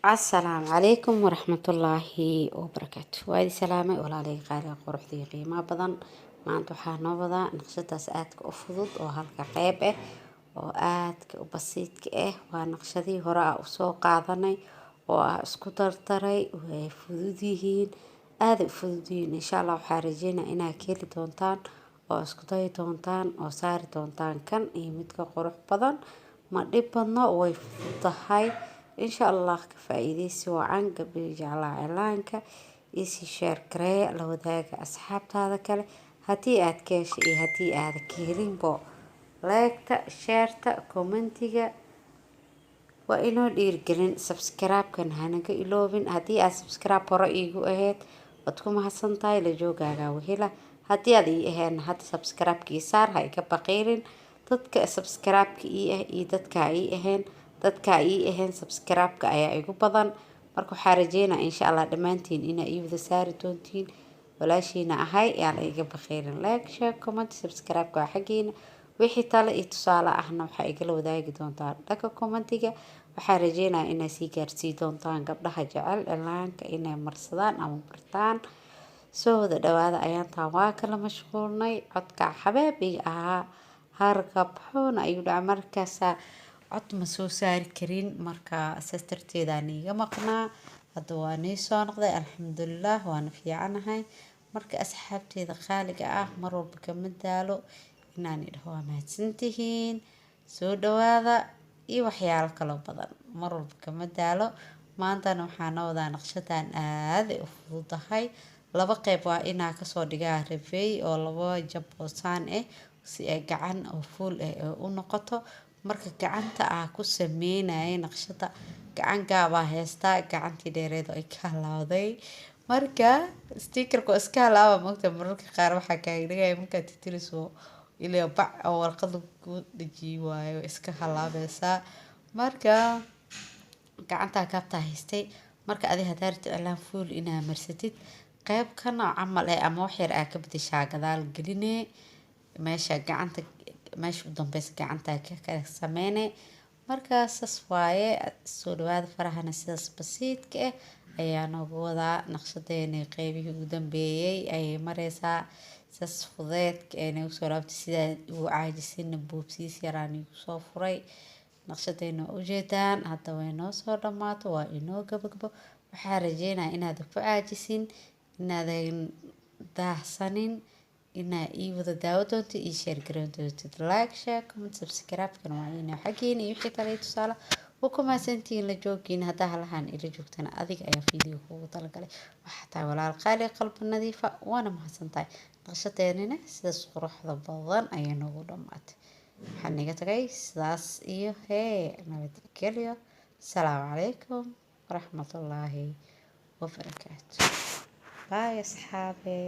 السلام عليكم ورحمة الله وبركاته. وادي سلامة ولا لي قارئ قروح ذي قيمة بدن ما أنتو حانوبدا نقشة ساعتك أفضل وهالك قيبة وآدك وبسيطك ونقشدي هراء وسوق عضني واسكتر تري وفذوديهين آد فذوديهين إن شاء الله وحارجينا إنا كيلي دونتان واسكتاي دونتان وساري دونتان كان يمدك قروح بدن ما دبنا ويفضحي إن شاء الله كفايديسي وعن قبل جعل إعلانك يسي شير كري لو ذاك أصحاب هذا كله هتي أتكاش هتي هذا كيرين بو لايكتا شيرتا كومنتيجا وإنه ديرجلين سبسكرايب كان هناك إلوبين هتي سبسكرايب رأيجو أهد وتكون حسن تاي لجوجا وهلا هتي هذه أهن هتي سبسكرايب كيسار هاي كبقيرين تدك سبسكرايب كي تدك أي أهن dadka ii ahayn subscribe-ka ayaa igu badan marka waxaa rajeynaa insha Allah dhamaantiin ina ii wada saari doontiin walaashiina ahay yaan iga bakhirin like share comment subscribe-ka xageena wixii tale iyo tusaale ahna waxaa igala wadaagi doontaan dhanka commentiga waxaa rajeynaa inay sii gaarsii doontaan gabdhaha jecel ilaanka inay marsadaan ama bartaan soo wada dhawaada ayaan taan waa kala mashquulnay codka xabaabiga ahaa hargab xun ayuu dhaca markaasa cod ma soo saari karin marka sisterteeda aniga maqnaa hadda waa nii soo noqday alxamdulilah waana fiicanahay marka asxaabteeda qaaliga ah mar walba kama daalo inaan idhaho waa mahadsantihiin soo dhawaada iyo waxyaalo kalo badan mar walba kama daalo maantana waxaan wadaa naqshadan aad u fududahay laba qayb waa inaa kasoo dhigaa rafeey oo laba jab oo saan si ay gacan oo full u noqoto marka gacanta ku sameynay naqshada gacan gaaba heesta gacantii dheereed ay ka halawday marka sticker-ku iska halaaba magta mararka qaar waxa ka dhigay marka titiriso ilaa bac oo warqad ku dhaji waayo iska halaabaysa marka gacanta kaabta haystay marka adi hadaarti cilaan full inaa marsatid qayb kana camal ama wax yar ka bedeshaa gadaal geline meesha gacanta meesha u dambaysa gacanta ka sameeyay markaas waaye soo dhawaada farahana sidaas basiidka ayaa noogu wadaa naqshadeena qaybihii ugu dambeeyay ay mareysaa sas fudeedka ee soo raabtay sida uu caajisin boobsiis yaraan igu soo furay naqshadeena u jeedaan hadda way noo soo dhamaato waa inoo gabagabo waxaa rajeynaa inaad ku caajisin inaadan daahsanin ina ii wada daawo doonto ii share garoon doonto like share comment subscribe kan waa ina xageena iyo wixii kale tusaale oo kuma santiin la joogin hadda halahan ila joogtana adiga ayaa video kugu talagalay waxa taa walaal qaali qalbi nadiifa waana mahadsantahay naqshadeena sidaas quruxda badan ayaa noogu dhamaatay waxaan niga tagay sidaas iyo nabadgelyo salaamu calaykum waraxmatullaahi wabarakaatuh bye asxaabi